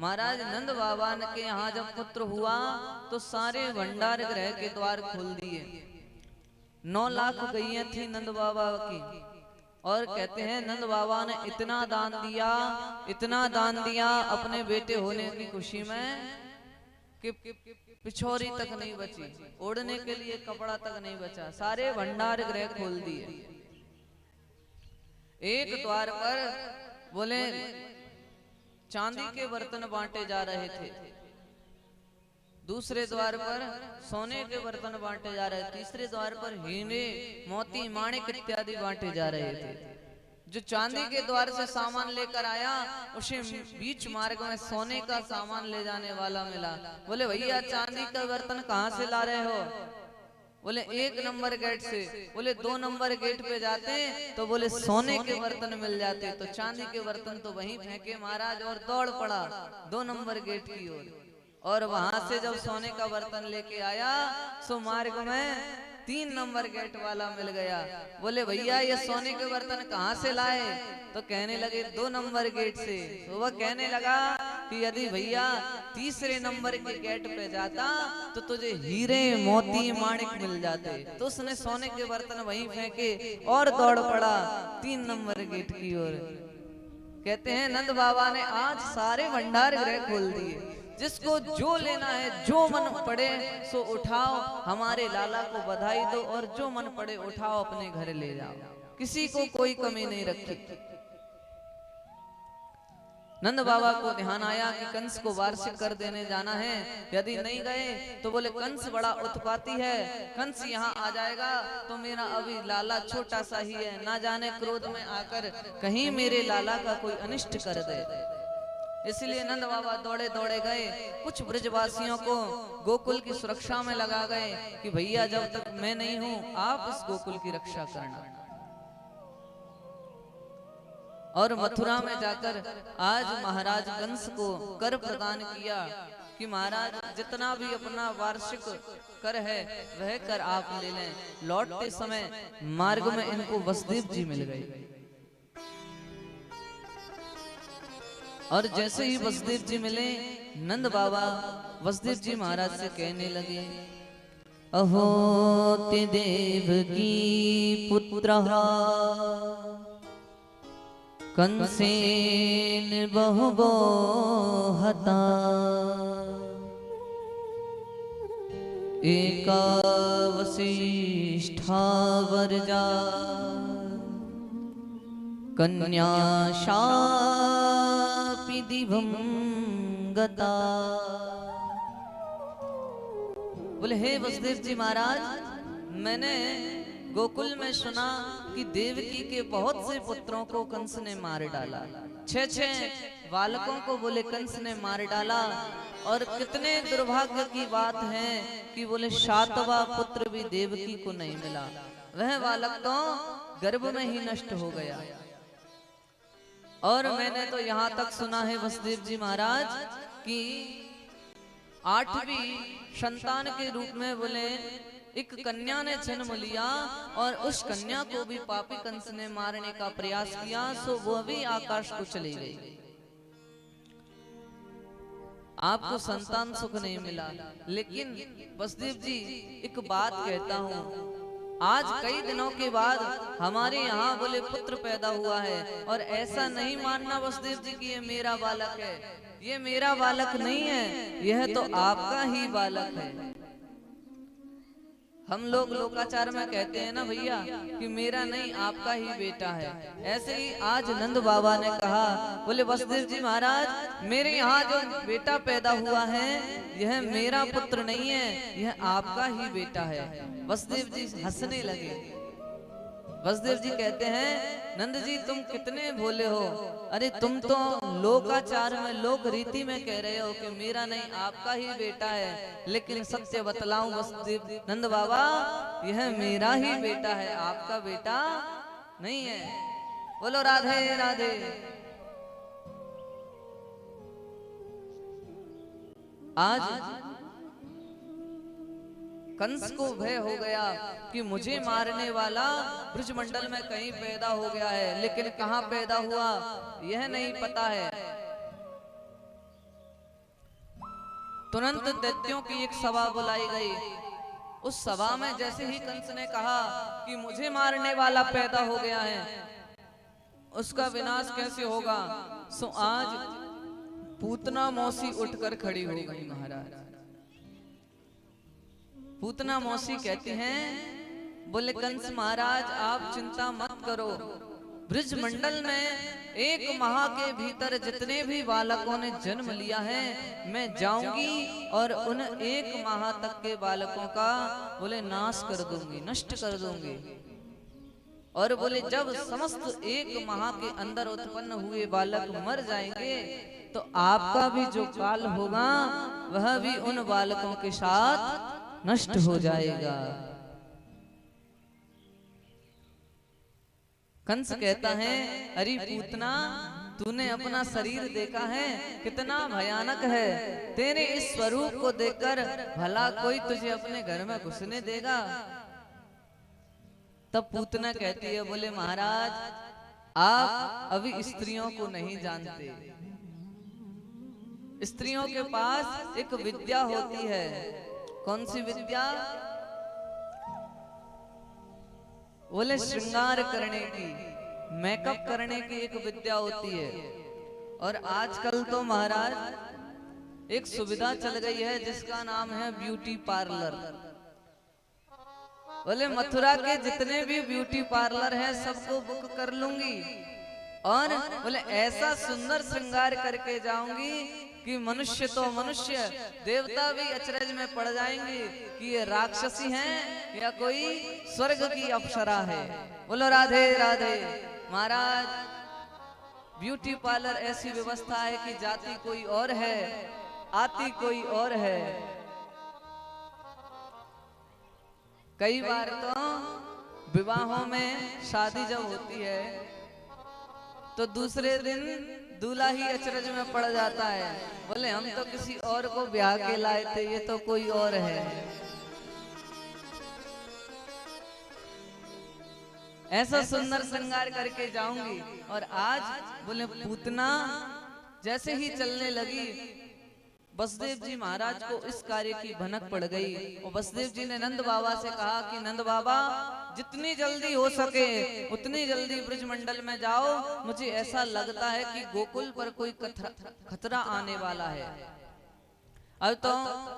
महाराज नंद बाबा के यहाँ जब पुत्र हुआ तो सारे भंडार गृह के द्वार खोल दिए। 9 लाख गईयां थी नंद बाबा की। और कहते हैं नंद बाबा ने इतना दान दिया अपने बेटे होने की खुशी में कि पिछोरी तक नहीं बची, ओढ़ने के लिए कपड़ा तक नहीं बचा, सारे भंडार गृह खोल दिए। एक द्वार पर बोले चांदी के बर्तन बांटे जा रहे थे, दूसरे द्वार पर सोने के बर्तन बांटे जा रहे, तीसरे द्वार पर हीरे मोती माणिक इत्यादि बांटे जा रहे थे। जो चांदी के द्वार से सामान लेकर आया उसे बीच मार्ग में सोने का सामान ले जाने वाला मिला। बोले भैया चांदी का बर्तन कहाँ से ला रहे हो? बोले 1 नंबर गेट से। बोले 2 नंबर गेट पे जाते तो बोले सोने के बर्तन मिल जाते। तो चांदी के बर्तन तो वहीं फेंके महाराज और दौड़ पड़ा 2 नंबर गेट की ओर। और वहां से जब सोने का बर्तन लेके आया सो मार्ग में 3 नंबर गेट वाला मिल गया। बोले भैया ये सोने के बर्तन कहाँ से लाए? तो कहने लगे 2 नंबर गेट से। तो वह कहने लगा कि यदि भैया तीसरे नंबर के गेट पे जाता तो तुझे हीरे मोती माणिक मिल जाते। तो उसने सोने के बर्तन वहीं फेंके और दौड़ पड़ा 3 नंबर गेट की ओर। कहते हैं नंद बाबा ने आज सारे भंडार गृह खोल दिए। जिसको जो लेना है जो मन पड़े सो उठाओ, हमारे लाला को बधाई दो और जो मन पड़े उठाओ अपने घर ले जाओ, किसी को कोई कमी नहीं रखी। नंद बाबा को ध्यान आया कि कंस को वार्षिक कर देने जाना है, यदि नहीं गए तो बोले कंस बड़ा उत्पाती है, कंस यहाँ आ जाएगा तो मेरा अभी लाला छोटा सा ही है, ना जाने क्रोध में आकर कहीं मेरे लाला का कोई अनिष्ट कर दे। इसलिए नंद बाबा दौड़े दौड़े गए, कुछ ब्रजवासियों को गोकुल की सुरक्षा में लगा गए कि भैया जब तक मैं नहीं हूं आप इस गोकुल की रक्षा करना। और मथुरा में जाकर आज महाराज कंस को कर प्रदान किया कि महाराज जितना भी अपना वार्षिक कर है वह कर आप ले लें। लौटते समय मार्ग में इनको वसुदेव जी मिल गए और जैसे ही वसुदेव जी मिले नंद बाबा वसुदेव जी महाराज से कहने लगे, अहो ते देव की पुत्र कंसेन बहुबो हता, एका वसिष्ठा वर्जा कन्या शापि दिवं गता। बोले हे वसुदेव जी महाराज, मैंने गोकुल में सुना कि देवकी के बहुत से पुत्रों को कंस ने मार डाला, 6 बालकों को बोले कंस ने मार डाला। और कितने दुर्भाग्य की बात है कि बोले 7वां पुत्र भी देवकी को नहीं मिला, वह बालक तो गर्भ में ही नष्ट हो गया। और मैंने तो यहाँ तक सुना है वसुदेव जी महाराज कि 8वीं संतान के रूप में बोले एक कन्या ने जन्म लिया और उस कन्या को भी पापी कंस ने मारने का प्रयास किया, सो वह भी आकाश को चली गई। आपको संतान सुख नहीं मिला। लेकिन वसुदेव जी एक बात कहता हूँ, आज कई दिनों के बाद हमारे यहाँ बोले पुत्र पैदा हुआ है और ऐसा नहीं मानना वसुदेव जी कि ये मेरा बालक है, ये मेरा बालक नहीं है, यह तो आपका ही बालक है। हम लोग लोकाचार में कहते हैं ना भैया कि मेरा नहीं आपका ही बेटा है, ऐसे ही आज नंद बाबा ने कहा, बोले वसुदेव जी महाराज मेरे यहाँ जो बेटा पैदा हुआ है यह मेरा पुत्र नहीं है, यह आपका ही बेटा है। वसुदेव जी हंसने लगे। वसुदेव जी कहते हैं नंद जी तुम कितने भोले हो, अरे तुम तो लोकाचार में लोक रीति में कह रहे हो कि मेरा नहीं आपका ही बेटा है, लेकिन सत्य बतलाऊं वसुदेव नंद बाबा यह मेरा ही बेटा है, आपका बेटा नहीं है। बोलो राधे राधे। आज कंस को भय हो गया कि मुझे मारने वाला ब्रजमंडल में कहीं पैदा हो गया है, लेकिन कहां पैदा हुआ यह नहीं पता है। तुरंत दैत्यों की एक सभा बुलाई गई। उस सभा में जैसे ही कंस ने कहा कि मुझे मारने वाला पैदा हो गया है, उसका विनाश कैसे होगा, सो आज पूतना मौसी उठकर खड़ी हो गई। महाराज पूतना मौसी कहती हैं, बोले कंस महाराज आप चिंता मत करो, ब्रजमंडल में एक माह के भीतर जितने भी बालकों ने जन्म लिया है मैं जाऊंगी और उन एक माह तक के बालकों का बोले नाश कर दूंगी, नष्ट कर दूंगी। और बोले जब समस्त एक माह के अंदर उत्पन्न हुए बालक मर जाएंगे तो आपका भी जो काल होगा वह भी उन बालकों के साथ नष्ट हो जाएगा। कंस कहता है, अरे पूतना तूने अपना शरीर देखा है कितना भयानक है, तेरे इस स्वरूप को देखकर भला कोई तुझे अपने घर में घुसने देगा। तब पूतना कहती है, बोले महाराज आप अभी स्त्रियों को नहीं जानते, स्त्रियों के पास एक विद्या होती है। कौन सी विद्या? बोले श्रृंगार करने की, मेकअप करने की एक विद्या होती है। और आजकल तो महाराज एक सुविधा चल गई है जिसका नाम है ब्यूटी पार्लर। बोले मथुरा के जितने भी ब्यूटी पार्लर हैं सबको बुक कर लूंगी और बोले ऐसा सुंदर श्रृंगार करके जाऊंगी कि मनुष्य तो मनुष्य, देवता भी अचरज में पड़ जाएंगे कि ये राक्षसी हैं या कोई स्वर्ग की अप्सरा है। बोलो राधे राधे। महाराज ब्यूटी पार्लर ऐसी व्यवस्था है कि जाती कोई और है, आती कोई और है। कई बार तो विवाहों में शादी जब होती है तो दूसरे दिन दूल्हा ही अचरज में पड़ जाता है, बोले हम तो किसी और को ब्याह के लाए थे, ये तो कोई और है। ऐसा सुंदर श्रृंगार करके जाऊंगी। और आज बोले पूतना जैसे ही चलने लगी, वसुदेव जी महाराज को इस कार्य की भनक पड़ गई और वसुदेव जी ने नंद बाबा से कहा कि नंद बाबा जितनी जल्दी हो सके उतनी जल्दी ब्रजमंडल में जाओ, मुझे ऐसा लगता है कि गोकुल पर कोई खतरा आने वाला है। अब तो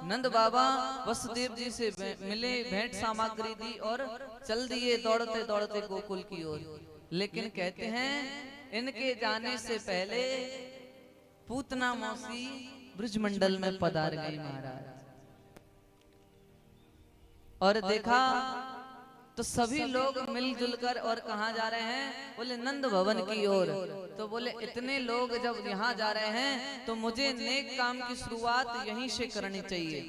नंद बाबा वसुदेव जी से मिले, भेंट सामग्री दी और चल दिए दौड़ते दौड़ते गोकुल की ओर। लेकिन कहते हैं इनके जाने से पहले पूतना मौसी ब्रजमंडल में पधार गई महाराज। और देखा तो सभी लोग मिलजुल कर और कहाँ जा रहे हैं, बोले नंद भवन की ओर। तो बोले इतने लोग जब यहाँ जा रहे हैं तो मुझे नेक काम की शुरुआत यहीं से करनी चाहिए।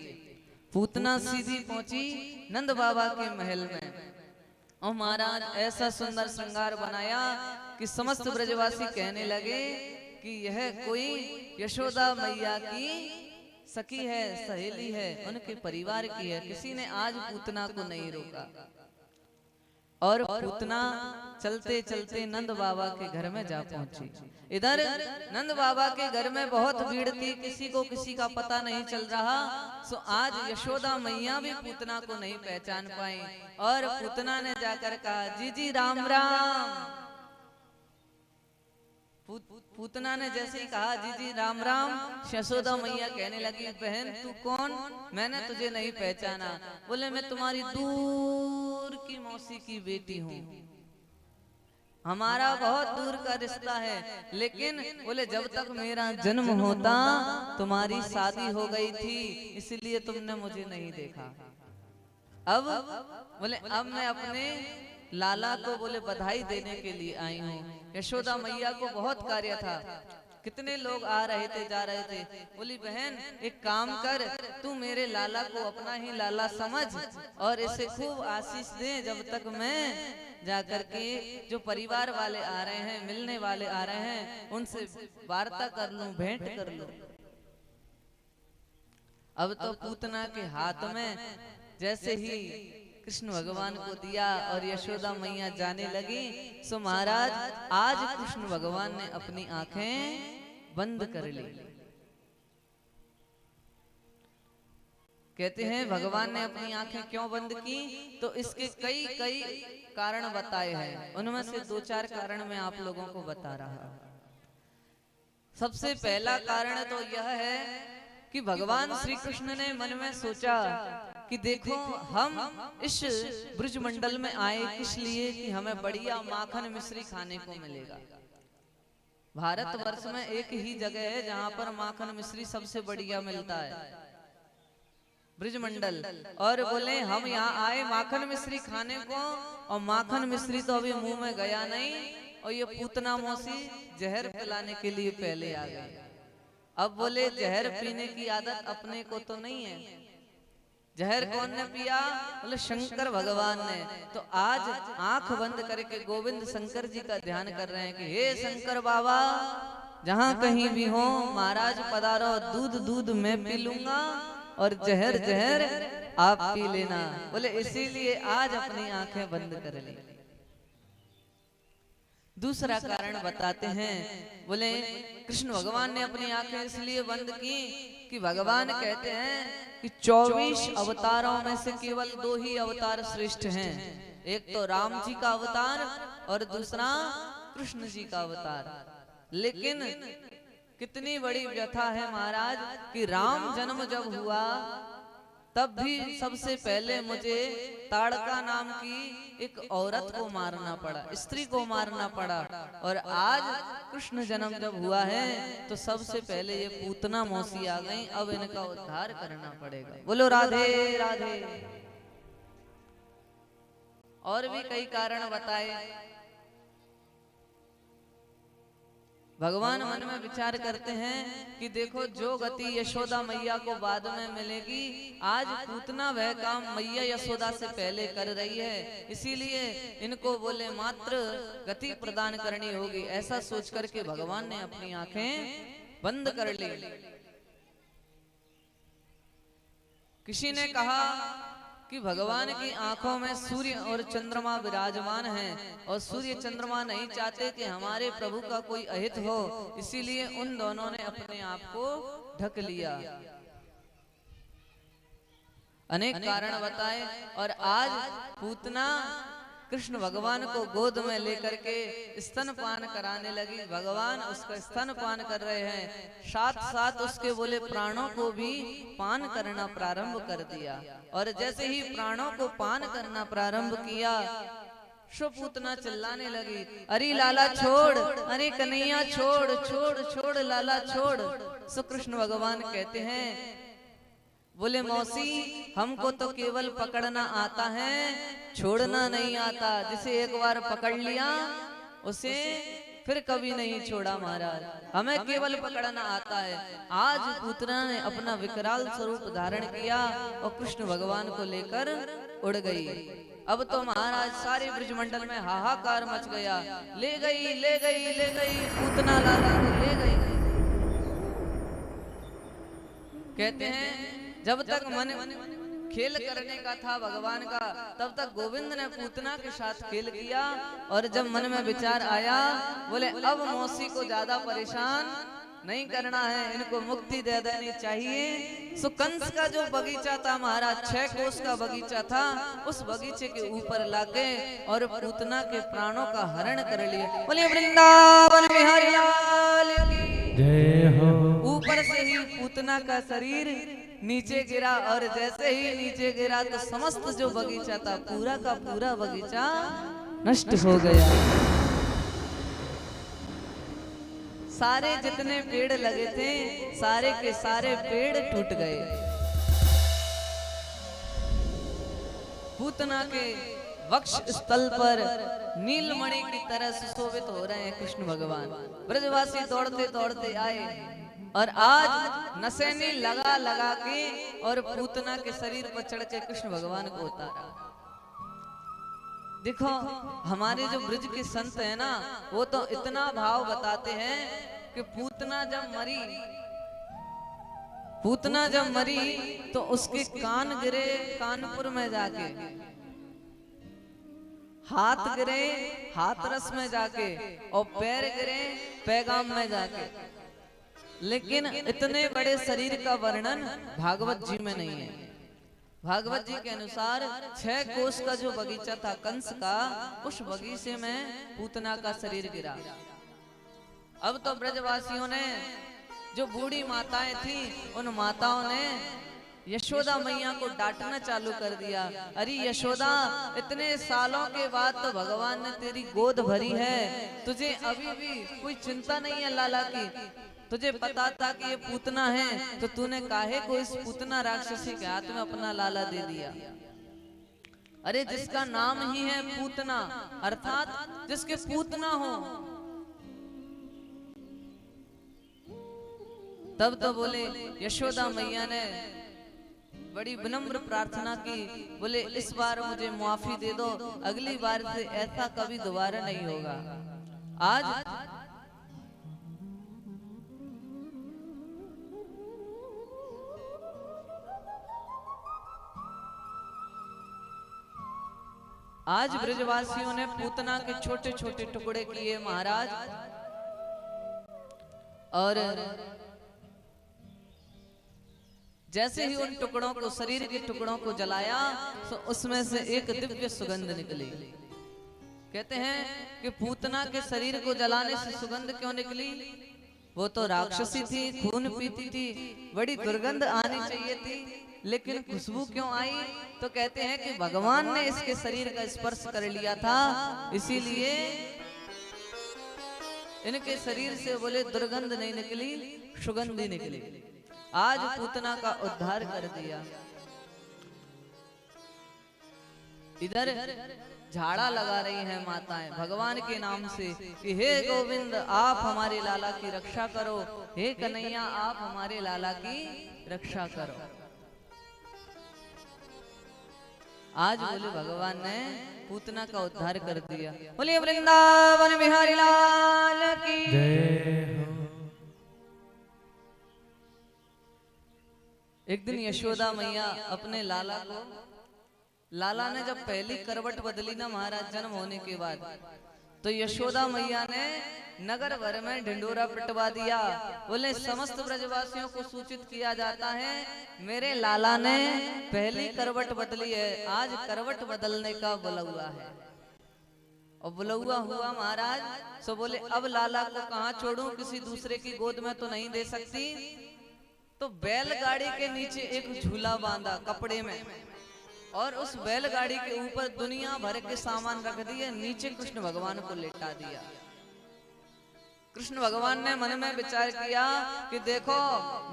पूतना सीधी पहुंची नंद बाबा के महल में और महाराज ऐसा सुंदर श्रृंगार बनाया कि समस्त ब्रजवासी कहने लगे कि यह कोई यशोदा मैया की सखी है, सहेली है, उनके परिवार की है। किसी ने आज पूतना को नहीं रोका। और पूतना चलते चलते नंद बाबा के घर में जा पहुंची। इधर नंद बाबा के घर में बहुत भीड़ थी, किसी को किसी का पता नहीं चल रहा। सो आज यशोदा मैया भी पूतना को नहीं पहचान पाई और पूतना ने जाकर कहा, जी जी राम राम। पूतना ने जैसे ही कहा जी जी राम राम, यशोदा मैया कहने लगी, बहन तू कौन, मैंने तुझे नहीं पहचाना। बोले मैं तुम्हारी दूर की मौसी की बेटी हूँ, हमारा बहुत दूर का रिश्ता है। लेकिन बोले जब तक मेरा जन्म होता तुम्हारी शादी हो गई थी, इसलिए तुमने मुझे नहीं देखा। अब बोले अब मैं अपने लाला को बोले बधाई देने के लिए आई हूँ। यशोदा मैया को बहुत कार्य था, कितने लोग आ रहे थे जा रहे थे। बोली बहन एक काम कर, तू मेरे लाला को अपना ही लाला समझ और इसे खूब आशीष दे, जब तक मैं जाकर के जो परिवार वाले आ रहे हैं, मिलने वाले आ रहे हैं, उनसे वार्ता कर लूं, भेंट कर लूं। अब तो पूतना के हाथ में जैसे ही कृष्ण भगवान को दिया और यशोदा मैया जाने लगी। सो महाराज आज कृष्ण भगवान ने अपनी आंखें बंद कर ली। कहते हैं भगवान ने अपनी आंखें क्यों बंद की, तो इसके कई कई कारण बताए हैं। उनमें से 2-4 कारण मैं आप लोगों को बता रहा हूं। सबसे पहला कारण तो यह है कि भगवान श्री कृष्ण ने मन में सोचा कि देखो हम इस ब्रजमंडल में आए किस लिए, कि हमें बढ़िया माखन मिश्री खाने को मिलेगा। भारतवर्ष में एक ही जगह है जहां पर माखन मिश्री सबसे बढ़िया मिलता है, ब्रजमंडल। और बोले हम यहाँ आए माखन मिश्री खाने को, और माखन मिश्री तो अभी मुंह में गया नहीं, और ये पूतना मौसी जहर पिलाने के लिए पहले आ गई। अब बोले जहर पीने की आदत अपने को तो नहीं है, जहर कौन ने पिया, बोले शंकर भगवान ने। तो आज आंख बंद करके गोविंद शंकर जी का ध्यान कर रहे हैं कि हे शंकर बाबा, जहां कहीं भी हो महाराज पधारो, दूध दूध मैं पी लूंगा और जहर जहर आप पी लेना। बोले इसीलिए आज अपनी आंखें बंद कर ली। दूसरा कारण बताते हैं, बोले कृष्ण भगवान ने अपनी आंखें इसलिए बंद की कि भगवान कहते हैं कि 24 अवतारों में से केवल 2 ही अवतार श्रेष्ठ हैं। एक तो राम जी का अवतार और दूसरा कृष्ण जी का अवतार। लेकिन कितनी बड़ी व्यथा है महाराज कि राम जन्म जब हुआ तब भी सबसे पहले मुझे ताड़का नाम की एक औरत को मारना पड़ा, स्त्री को मारना पड़ा। और आज कृष्ण जन्म जब हुआ है तो सबसे पहले ये पूतना मौसी आ गई, अब इनका उद्धार करना पड़ेगा। बोलो राधे राधे। और भी कई कारण बताए। भगवान मन में विचार करते हैं कि देखो जो गति यशोदा मैया को बाद में मिलेगी, आज पूतना वह काम मैया यशोदा से पहले कर रही है, इसीलिए इनको बोले मात्र गति प्रदान करनी होगी। ऐसा सोच करके भगवान ने अपनी आंखें बंद कर ली। किसी ने कहा कि भगवान की आंखों में सूर्य और चंद्रमा विराजमान हैं, और सूर्य चंद्रमा नहीं चाहते कि हमारे प्रभु का कोई अहित हो, इसीलिए उन दोनों ने अपने आप को ढक लिया। अनेक कारण बताए। और आज पूतना कृष्ण भगवान को गोद में लेकर के स्तनपान कराने लगी। भगवान उसका स्तनपान कर रहे हैं, साथ साथ उसके बोले प्राणों को भी पान करना प्रारंभ कर दिया। और जैसे ही प्राणों को पान करना प्रारंभ किया, पूतना चिल्लाने लगी, अरे लाला छोड़, अरे कन्हैया छोड़ छोड़ छोड़ लाला छोड़। सो कृष्ण भगवान कहते हैं, बोले मौसी हमको तो केवल पकड़ना आता है, छोड़ना नहीं आता। जिसे एक बार पकड़ लिया उसे फिर कभी नहीं छोड़ा महाराज, हमें केवल पकड़ना आता है। आज पूतना ने अपना विकराल स्वरूप धारण किया और कृष्ण भगवान को लेकर उड़ गई। अब तो महाराज सारे ब्रजमंडल में हाहाकार मच गया, ले गई ले गई ले गई, पूतना लाला को ले गई। कहते हैं जब तक मन खेल करने का था भगवान का, तब तक गोविंद ने पूतना के साथ खेल किया। और जब मन में विचार आया, बोले अब मौसी को ज्यादा परेशान नहीं करना है, इनको मुक्ति दे देनी चाहिए। सो कंस का जो बगीचा था महाराज, 6 कोस का बगीचा था, उस बगीचे के ऊपर लाके और पूतना के प्राणों का हरण कर लिए। बोले वृंदावन बिहारी लाल की जय हो। ऊपर से ही पूतना का शरीर नीचे गिरा, और जैसे ही नीचे गिरा तो समस्त जो बगीचा था पूरा का पूरा बगीचा नष्ट हो गया। सारे जितने पेड़ लगे थे सारे के सारे पेड़ टूट गए। पूतना के वक्ष स्थल पर नीलमणि की तरह सुशोभित हो रहे हैं कृष्ण भगवान। ब्रजवासी दौड़ते दौड़ते आए और आज नसेनी लगा लगा के और पूतना के शरीर पर चढ़ के कृष्ण भगवान को उतारा। देखो हमारे जो ब्रज के संत है ना, वो तो इतना भाव बताते हैं कि पूतना जब मरी तो उसके कान गिरे कानपुर में जाके, हाथ गिरे हाथरस में जाके, और पैर गिरे पैगाम में जाके। लेकिन इतने बड़े शरीर का वर्णन भागवत जी में नहीं है। भागवत जी के अनुसार 6 कोस का जो बगीचा था कंस का, उस बगीचे में पूतना का शरीर गिरा। अब तो ब्रजवासियों ने, जो बूढ़ी माताएं थी, उन माताओं ने यशोदा मैया को डांटना चालू कर दिया। अरे यशोदा, इतने सालों के बाद तो भगवान ने तेरी गोद भरी है, तुझे अभी भी कोई चिंता नहीं है लाला की? तुझे पता था कि ये पूतना है, तो तूने काहे को इस पूतना राक्षसी के हाथ में अपना लाला दे दिया? अरे जिसका नाम ही है पूतना, अर्थात जिसके पूतना हो। तब तो बोले यशोदा मैया ने बड़ी विनम्र प्रार्थना की, बोले इस बार मुझे माफी दे दो, अगली बार से ऐसा कभी दोबारा नहीं होगा। आज ब्रजवासियों ने पूतना के छोटे छोटे टुकड़े किए महाराज, और जैसे ही उन टुकड़ों को, शरीर के टुकड़ों को जलाया, तो उसमें से एक दिव्य सुगंध निकली। कहते हैं कि पूतना के शरीर को जलाने से सुगंध क्यों निकली? वो तो राक्षसी थी, खून पीती थी, बड़ी दुर्गंध आनी चाहिए थी, लेकिन खुशबू क्यों आई? तो कहते हैं कि भगवान ने इसके शरीर का स्पर्श कर लिया था, इसीलिए इनके शरीर से बोले दुर्गंध नहीं निकली, सुगंध ही निकली। आज पूतना का उद्धार कर दिया। इधर झाड़ा लगा रही हैं माताएं भगवान के नाम से कि हे गोविंद, आप हमारे लाला की रक्षा करो, हे कन्हैया, आप हमारे लाला की रक्षा करो। आज बोले भगवान ने पूतना का उद्धार कर दिया। बोले वृंदावन बिहारी लाल की जय। एक दिन यशोदा मैया अपने लाला को, लाला ने जब पहली करवट बदली ना महाराज जन्म होने के बाद, तो यशोदा मैया ने नगर भर में ढिंडोरा पिटवा दिया। बोले समस्त ब्रजवासियों को सूचित किया जाता है, मेरे लाला ने पहली करवट बदली है, आज करवट बदलने का बुलौआ है। और बुलौआ हुआ महाराज, सो बोले अब लाला को कहाँ छोड़ूं, किसी दूसरे की गोद में तो नहीं दे सकती। तो बैलगाड़ी के नीचे एक झूला बांधा कपड़े में, और उस बैलगाड़ी के ऊपर दुनिया भर के सामान रख दिए, नीचे कृष्ण भगवान को लेटा दिया। कृष्ण भगवान ने मन में विचार किया कि देखो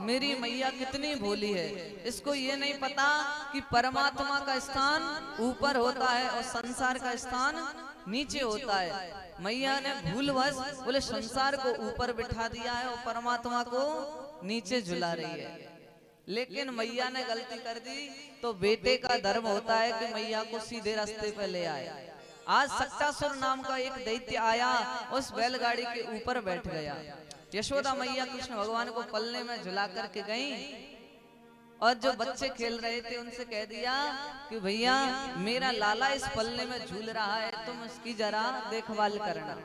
मेरी मैया कितनी भोली है, इसको ये नहीं पता कि परमात्मा का स्थान ऊपर होता है और संसार का स्थान नीचे होता है। मैया ने भूलवश बोले संसार को ऊपर बिठा दिया है और परमात्मा को नीचे झुला रही है। लेकिन मैया ने गलती कर दी, तो बेटे का धर्म होता है कि मैया को सीधे रास्ते पे ले आए। आज सक्टासुर नाम का एक दैत्य आया, उस बैलगाड़ी के ऊपर बैठ गया। यशोदा मैया कृष्ण भगवान को पल्ले में झुला करके गई, और जो बच्चे खेल रहे थे उनसे कह दिया कि भैया मेरा लाला इस पल्ले में झूल रहा है, तुम उसकी जरा देखभाल करना।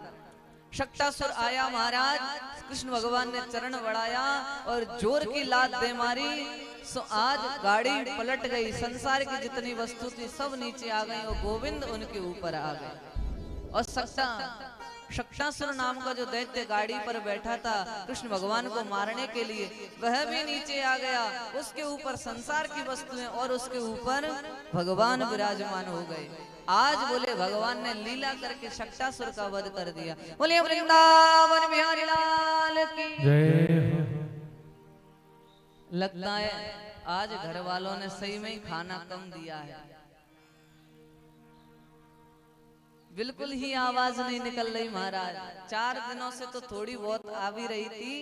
सक्टासुर आया महाराज, कृष्ण भगवान ने चरण बढ़ाया और जोर की लात दे मारी, सो आज गाड़ी पलट गई, संसार की जितनी वस्तु थी सब नीचे आ गई और गोविंद उनके ऊपर आ गए। और सक्टासुर नाम का जो दैत्य गाड़ी पर बैठा था कृष्ण भगवान को मारने के लिए, वह भी नीचे आ गया। उसके ऊपर संसार की वस्तुएं और उसके ऊपर भगवान विराजमान हो गए। आज बोले भगवान ने लीला करके सक्टासुर का वध कर दिया। बोले वृंदावन बिहारी लाल की जय। लगता है आज घर वालों ने सही में ही खाना कम दिया है, बिल्कुल ही आवाज नहीं निकल रही महाराज। 4 दिनों से तो थोड़ी बहुत आ भी रही थी,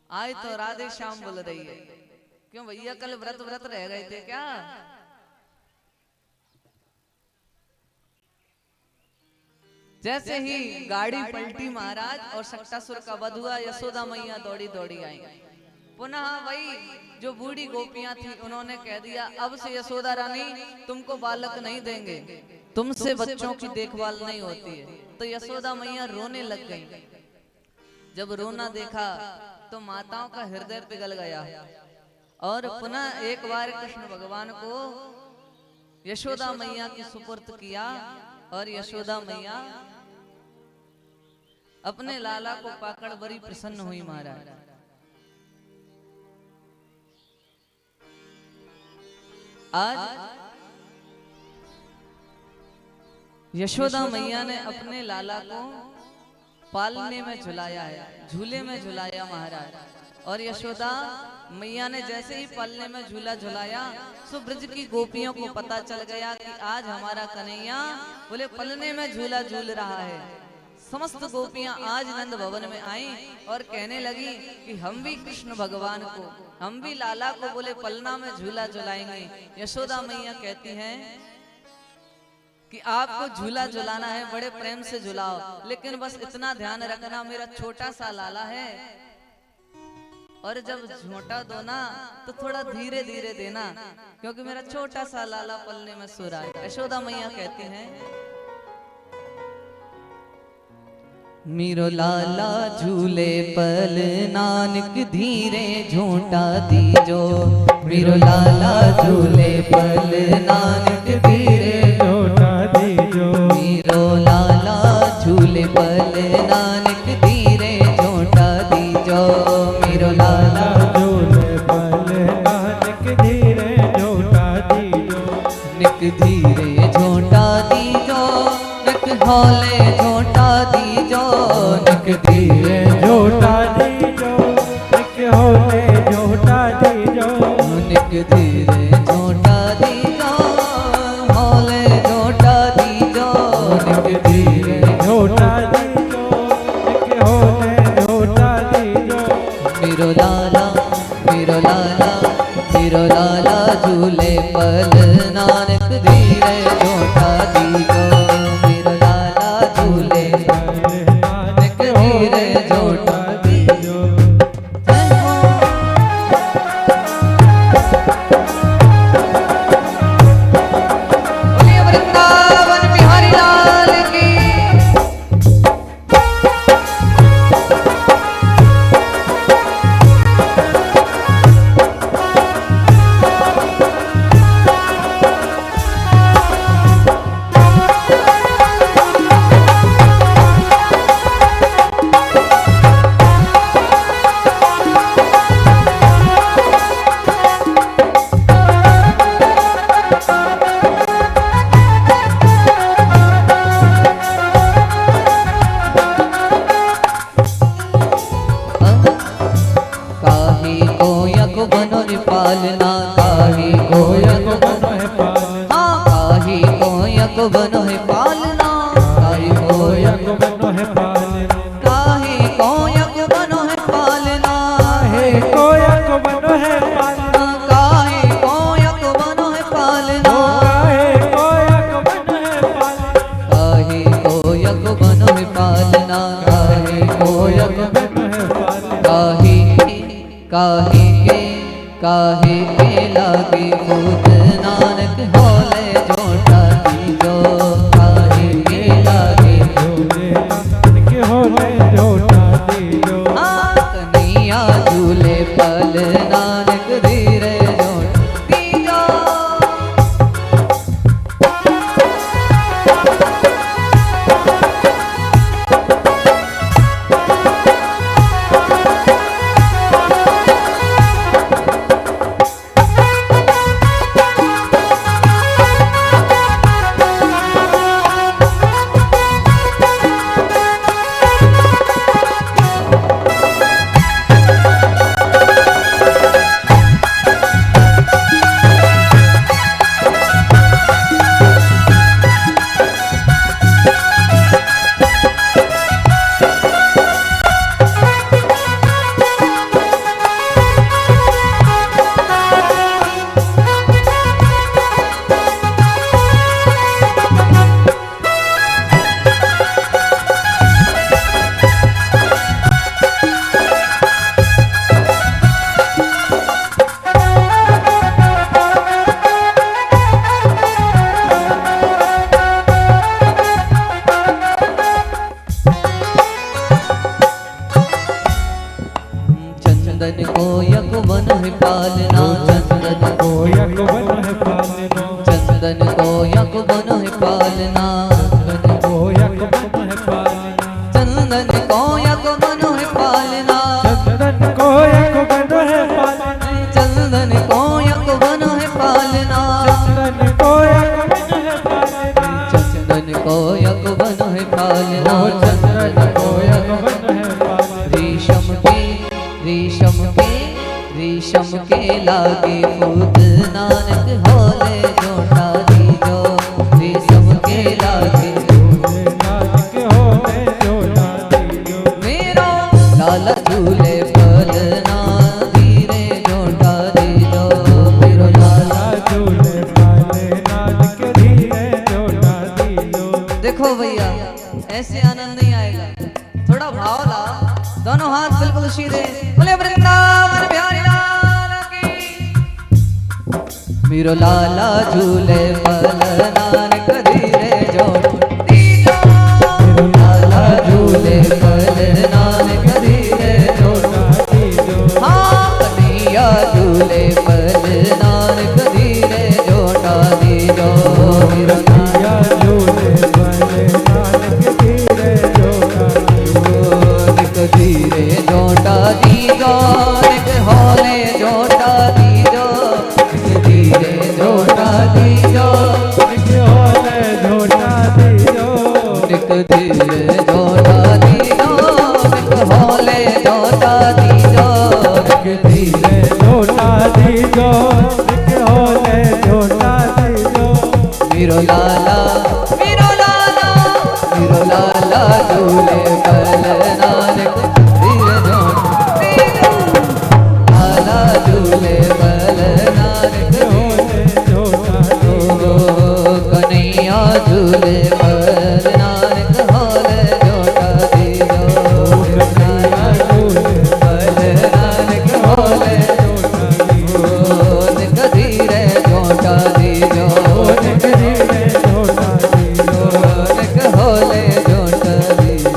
आज तो राधे श्याम बोल रही है। क्यों भैया कल व्रत रह गए थे क्या? जैसे ही गाड़ी पलटी महाराज और सक्टासुर का वध हुआ, यशोदा मैया दौड़ी दौड़ी आई। पुनः वही जो बूढ़ी गोपियां थी उन्होंने कह दिया अब से यशोदा रानी तुमको बालक नहीं देंगे, तुमसे बच्चों की देखभाल नहीं होती है। तो यशोदा मैया रोने लग गई। जब रोना देखा तो माताओं का हृदय पिघल गया। और पुनः एक बार कृष्ण भगवान को यशोदा मैया की सुपुर्द किया और यशोदा मैया अपने लाला को पाकर बड़ी प्रसन्न हुई महाराज। आज यशोदा मैया ने अपने लाला को पालने में झुलाया है, झूले में झुलाया महाराज। और यशोदा मैया ने जैसे ही पालने में झूला झुलाया सो ब्रज की गोपियों को पता चल गया कि आज हमारा कन्हैया बोले पलने में झूला झूल रहा है। समस्त गोपियां आज नंद भवन में आई और कहने लगी कि हम भी कृष्ण भगवान को, हम भी लाला को बोले पलना में झूला झुलाएंगे। यशोदा मैया कहती हैं कि आपको झूला झुलाना है बड़े प्रेम से झुलाओ, लेकिन बस इतना ध्यान रखना मेरा छोटा सा लाला है और जब झोंटा दो ना तो थोड़ा धीरे धीरे देना, क्योंकि मेरा छोटा सा लाला पलने में सो रहा है। यशोदा मैया कहती हैं मेरो लाला झूले पल नानक धीरे झोंटा दीजो, मेरो लाला झूले पल नानक धीरे झोंटा दीजो, मेरो लाला झूले पल नानक धीरे झोंटा दीजो, मेरो लाला झूले पल नानक धीरे झोंटा दीजो, निक धीरे झोंटा दीजो, निक हौले झोंटा दीजो, निक धीरे झोंटा दीजो, निक हौले झोंटा दीजो, निक धीरे झोंटा दीजो, हौले झोंटा दीजो, निक धीरे झोंटा दीजो, निक हौले झोंटा दीजो, मेरो लाला, मेरो लाला, मेरो लाला झूले पल नानक धीरे झोंटा दीजो, मेरो लाला झूले नानक धीरे झोंटा दीजो। बोलिए वृंदावन बिहारी लाल की। पालना काहे कोयक बनो है पालना, काहे कोयक बनो है पालना, काहे कोयक बनो है पालना, काहे कोयक बनो है पालना, काहे कोयक बनो है पालना, काहे कोयक बनो है पालना, काहे कोयक बनो है पालना, काहे कोयक बनो है पालना, काहे काहे के लागे खुद नानक हौले झोंटा दीजो, काहे के लागे खुद नानक हौले झोंटा दीजो, कन्हैया झूले पल नानक धीरे झोंटा दीजो। पालना, चंदन को यक बन है पालना, चंदन को यक बन है पालना, चंदन को यक बन है पालना, चंदन को यक बन है पालना, चंदन को यक बन है पालना, चंदन को यक बन है पालना, चंदन को यक बन है पालना, चंदन को यक बन है पालना, चंदन को यक बन है पालना। रेशम के लागे फूद नानक होले जोटा दीजो, रेशम के लागे फूद नानक होले जोटा दीजो, मेरो लाला झूले पल ना धीरे जोटा दीजो, मेरो लाला झूले पल नानक धीरे जोटा दीजो। देखो भैया ऐसे आनंद नहीं आएगा, थोड़ा भाव ला, दोनों हाथ बिल्कुल सीधे, बोले वृंदावन बिहारी लाल की। मेरो लाला झूले पल नानक धीरे जोट दीजो, मेरो लाला झूले पल नानक धीरे जोटा दीजो, हाँ कन्हैया झूले पल नानक धीरे जोटा दीजो, मेरो कन्हैया झूले पल नानक धीरे जोटा दीजो, धीरे जोटा दीजो, होले जोटा दीजो, धीरे जोटा दीजो, होले जोटा दीजो, धीरे जोटा दीजो, होले जोटा दीजो, धीरे जोटा दीजो, होले जोटा दीजो। मेरो लाला मेरो लाला मेरो लाला झूले पल नानक धीरे जोटा दीजो, लाला झूले पल नानक धीरे जोटा दीजो, कन्हैया झूले पल नानक होले जोटा दीजो, कन्हैया झूले पल नानक होले जोटा दीजो, धीरे जोटा दीजो, धीरे जोटा दीजो, होले जोटा दीजो।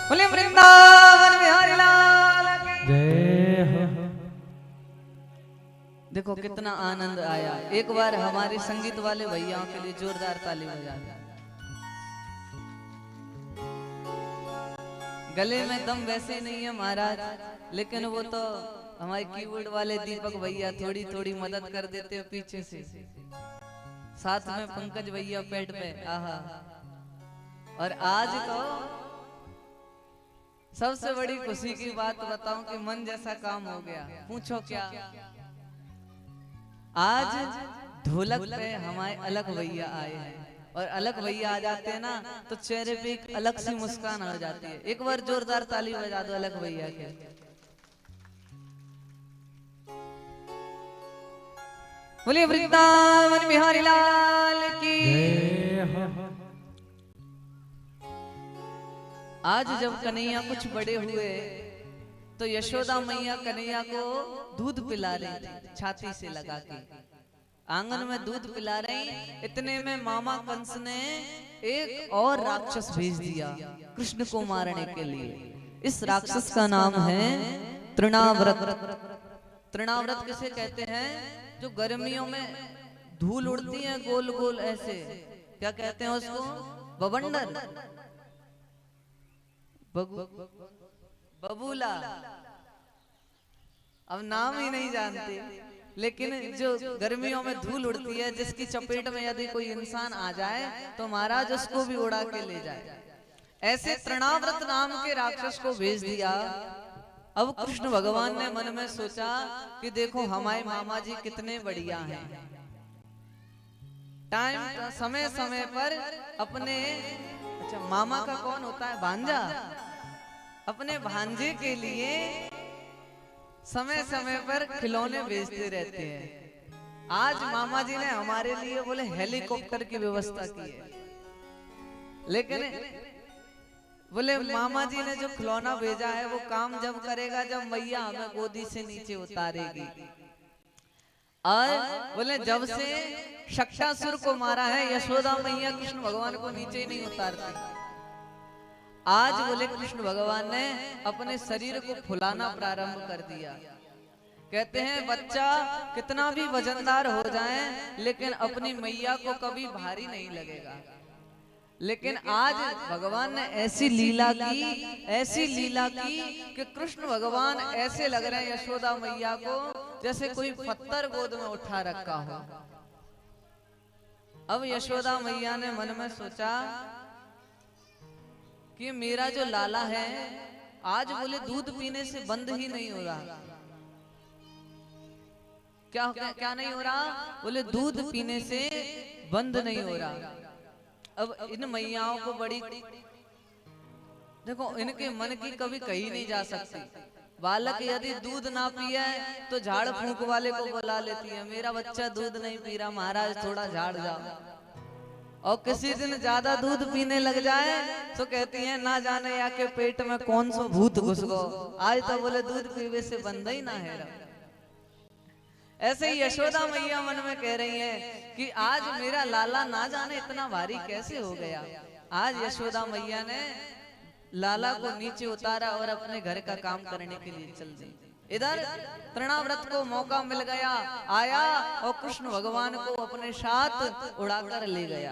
बोले वृंदावन बिहारी लाल की जय हो। देखो कितना आनंद आया, एक बार हमारे संगीत वाले भैयाओं के लिए जोरदार ताली बजा। गले में दम वैसे नहीं है महाराज, लेकिन वो तो हमारे कीबोर्ड वाले दीपक भैया थोड़ी थोड़ी मदद कर देते हैं पीछे से, साथ में पंकज भैया पेट पे आहा। और आज तो सबसे बड़ी खुशी की बात बताऊं कि मन जैसा काम हो गया, पूछो क्या। आज ढोलक पे हमारे अलग भैया आए हैं, और अलग भैया आ जाते हैं ना तो चेहरे पे एक अलग सी मुस्कान आ जाती है। एक बार जोरदार ताली बजा दो अलग भैया के। बोलिए वृंदावन बिहारी लाल की। आज जब कन्हैया कुछ बड़े हुए तो यशोदा मैया कन्हैया को दूध पिला रही थी, छाती से लगा के आंगन में दूध पिला रही। इतने में मामा कंस ने एक और राक्षस भेज दिया कृष्ण को मारने के लिए। इस राक्षस का नाम है तृणाव्रत। तृणाव्रत किसे कहते हैं? जो गर्मियों में धूल उड़ती है गोल गोल ऐसे, क्या कहते हैं उसको? बवंडर, बबूला। अब नाम ही नहीं जानते, लेकिन जो गर्मियों में धूल उड़ती है जिसकी चपेट में यदि कोई इंसान आ जाए तो महाराज उसको भी उड़ा के ले जाए। ऐसे तृणाव्रत नाम के राक्षस को भेज दिया। अब कृष्ण भगवान ने मन में सोचा कि देखो हमारे मामा जी कितने बढ़िया हैं, टाइम समय समय पर अपने, अच्छा मामा का कौन होता है? भांजा। अपने भांजे के लिए समय समय पर खिलौने भेजते रहते हैं। आज मामा जी ने हमारे लिए बोले हेलीकॉप्टर की व्यवस्था की है, लेकिन बोले मामा जी ने जो खिलौना भेजा है वो काम जब करेगा जब मैया हमें गोदी से नीचे उतारेगी। और बोले जब से शक्टासुर को मारा है यशोदा मैया कृष्ण भगवान को नीचे ही नहीं उतारती। आज बोले कृष्ण भगवान ने अपने शरीर को फुलाना प्रारंभ कर दिया। कहते हैं बच्चा कितना भी वजनदार हो जाए लेकिन अपनी मैया को कभी भारी नहीं लगेगा। लेकिन आज भगवान ने ऐसी लीला की कि कृष्ण भगवान ऐसे लग रहे हैं यशोदा मैया को जैसे कोई पत्थर गोद में उठा रखा हो। अब यशोदा मैया ने मन में सोचा कि मेरा जो लाला है आज बोले दूध पीने से बंद ही नहीं हो रहा। क्या नहीं हो रहा? बोले दूध पीने से बंद नहीं हो रहा। अब इन मैयाओं को बड़ी देखो, इनके मन की कभी कही नहीं जा सकती। बालक यदि दूध ना पिए तो झाड़ फूंक वाले को बुला लेती है, मेरा बच्चा दूध नहीं पी रहा महाराज थोड़ा झाड़ जाओ। और किसी दिन ज्यादा दूध पीने लग जाए तो कहती है ना जाने या के पेट में कौन सा भूत घुस गो, आज तो बोले दूध पीवे से बंद ही ना है। ऐसे ही यशोदा मैया मन में कह रही है कि आज मेरा लाला ना जाने इतना भारी कैसे हो गया। आज यशोदा मैया ने लाला को नीचे उतारा और अपने घर का काम करने के लिए चल दी। इधर तृणाव्रत को मौका मिल गया, आया और कृष्ण भगवान को अपने साथ उड़ाकर ले गया।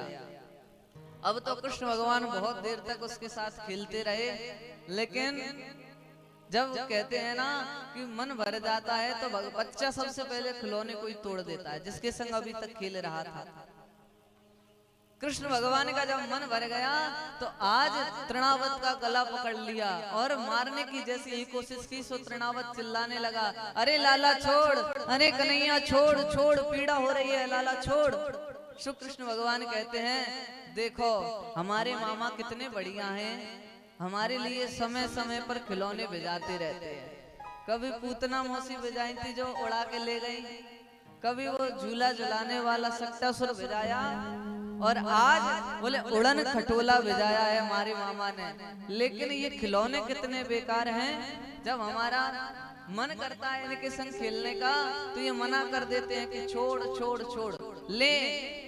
अब तो कृष्ण भगवान बहुत देर तक उसके साथ खेलते रहे, लेकिन जब कहते हैं ना कि मन भर जाता है तो बच्चा सबसे पहले खिलौने को ही तोड़ देता है जिसके संग अभी तक खेल रहा था। कृष्ण भगवान का जब मन भर गया तो आज तृणावत का गला पकड़ लिया और मारने की जैसी ही कोशिश की सो तृणावत चिल्लाने लगा, अरे लाला छोड़, अरे कन्हैया छोड़ छोड़, पीड़ा हो रही है लाला छोड़। श्री कृष्ण भगवान कहते हैं देखो हमारे मामा कितने बढ़िया हैं, हमारे लिए समय समय पर खिलौने भेजाते रहते हैं। कभी पूतना मौसी भेजाई थी जो उड़ा के ले गई, कभी वो झूला झुलाने वाला सक्तासुर भेजाया, और आज बोले उड़न खटोला भेजाया है हमारे मामा ने। लेकिन ये खिलौने कितने बेकार हैं, जब हमारा मन करता है इनके संग खेलने का तो ये मना कर देते हैं कि छोड़ छोड़ छोड़, ले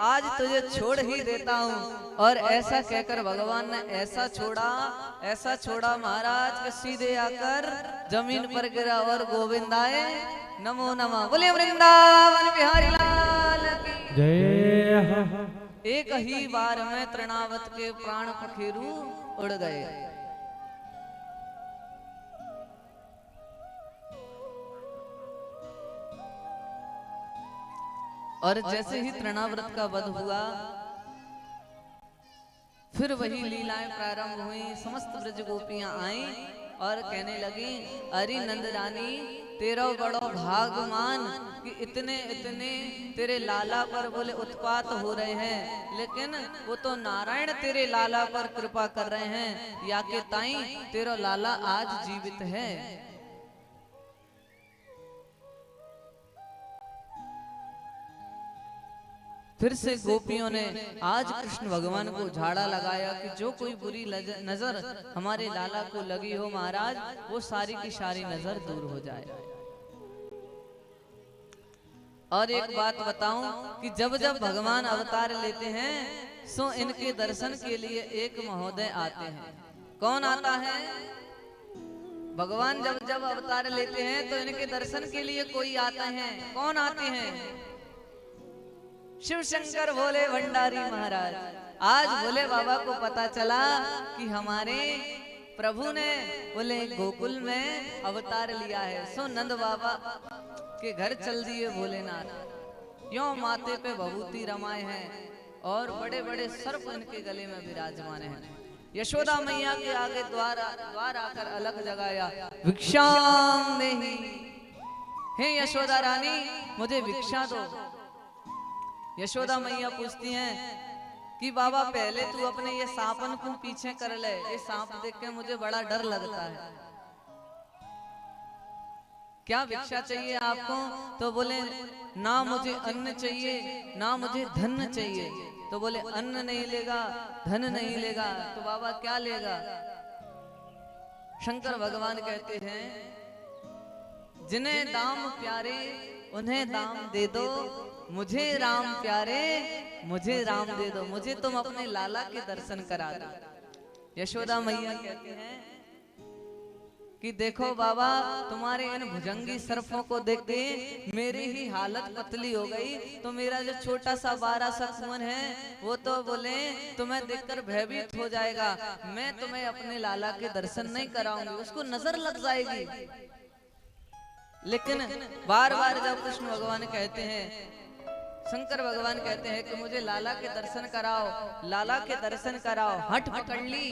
आज तुझे छोड़ ही देता हूँ। और ऐसा कहकर भगवान ने ऐसा छोड़ा महाराज के सीधे आकर जमीन पर गिरा और गोविंदाए नमो नमः। बोले वृंदावन बिहारी लाल की जय। एक ही बार में तृणावत के प्राण पखेरु उड़ गए। और जैसे ही तृणाव्रत का वध हुआ फिर वही लीलाएं प्रारंभ हुई। समस्त ब्रज गोपियां आई और कहने लगी, अरे नंद रानी तेरा बड़ो भागमान कि इतने इतने तेरे लाला पर बोले उत्पात हो रहे हैं, लेकिन वो तो नारायण तेरे लाला पर कृपा कर रहे हैं, या के ताई तेरा लाला आज जीवित है। फिर से गोपियों ने आज कृष्ण भगवान को झाड़ा लगाया कि जो कोई बुरी नजर हमारे लाला को लगी हो महाराज, वो सारी की सारी नजर दूर हो जाए। और एक बात बताऊं कि जब जब भगवान अवतार लेते हैं सो इनके दर्शन के लिए एक महोदय आते हैं। कौन आता है? भगवान जब जब अवतार लेते हैं तो इनके दर्शन के लिए कोई आता है। कौन आते हैं? शिव शंकर भोले भंडारी महाराज। आज भोले बाबा को पता चला कि हमारे प्रभु ने बोले गोकुल में अवतार लिया है, सो नंद बाबा के घर चल दिए भोलेनाथ। यों माथे पे भभूति रमाए हैं और बड़े बड़े सर्प इनके गले में विराजमान हैं। यशोदा मैया के आगे द्वार आकर अलग जगाया, भिक्षाम देहि, हे यशोदा रानी मुझे भिक्षा दो। यशोदा मैया पूछती हैं कि बाबा पहले तू अपने ये सांपन को पीछे कर ले, ये सांप देख के मुझे बड़ा डर लगता है। क्या भिक्षा चाहिए आपको? तो बोले ना मुझे अन्न चाहिए ना मुझे धन चाहिए। तो बोले अन्न नहीं लेगा धन नहीं लेगा तो बाबा क्या लेगा? शंकर भगवान कहते हैं जिन्हें दाम प्यारे उन्हें दाम दे दो, मुझे राम प्यारे मुझे राम दे दो। मुझे तुम अपने लाला के दर्शन करा दो। यशोदा मैया कहती हैं कि देखो बाबा, तुम्हारे इन भुजंगी सर्पों को देख के मेरी ही हालत पतली हो गई, तो मेरा जो छोटा सा 12 सा कुंवन है वो तो बोले तुम्हें देखकर भयभीत हो जाएगा, मैं तुम्हें अपने लाला के दर्शन नहीं कराऊंगी, उसको नजर लग जाएगी। लेकिन बार बार जब कृष्ण भगवान कहते हैं, शंकर भगवान कहते हैं कि मुझे लाला के दर्शन कराओ, लाला के दर्शन कराओ, हट पकड़ ली,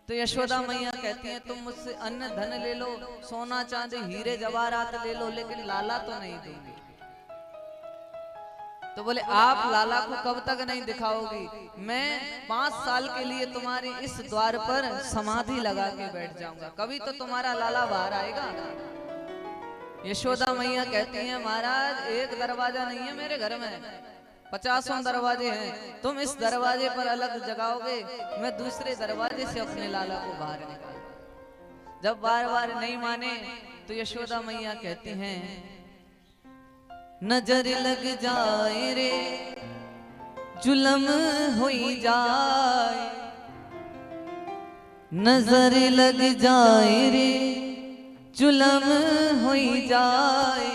तो यशोदा मैया कहती हैं तुम मुझसे अन्न धन ले लो, सोना चांदी हीरे जवाहरात ले लो, लेकिन लाला तो नहीं दूंगी। तो बोले आप लाला को कब तक नहीं दिखाओगी? मैं 5 साल के लिए तुम्हारे इस द्वार पर समाधि लगा के बैठ जाऊंगा, कभी तो तुम्हारा लाला बाहर आएगा। यशोदा मैया कहती हैं महाराज एक दरवाजा नहीं है मेरे घर में, 50 दरवाजे हैं, तुम इस दरवाजे पर अलग जगाओगे, मैं दूसरे दरवाजे से अपने लाला को बाहर निकाल। जब बार बार नहीं माने तो यशोदा मैया कहती हैं नजर लग जाए रे जुलम हुई जाए, नजर लग जाए रे जुलम हुई जाए,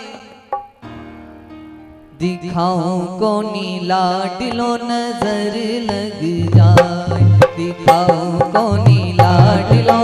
दिखाऊं कोनी लाडलो नजर लग जाए, दिखाऊं कोनी लाडलो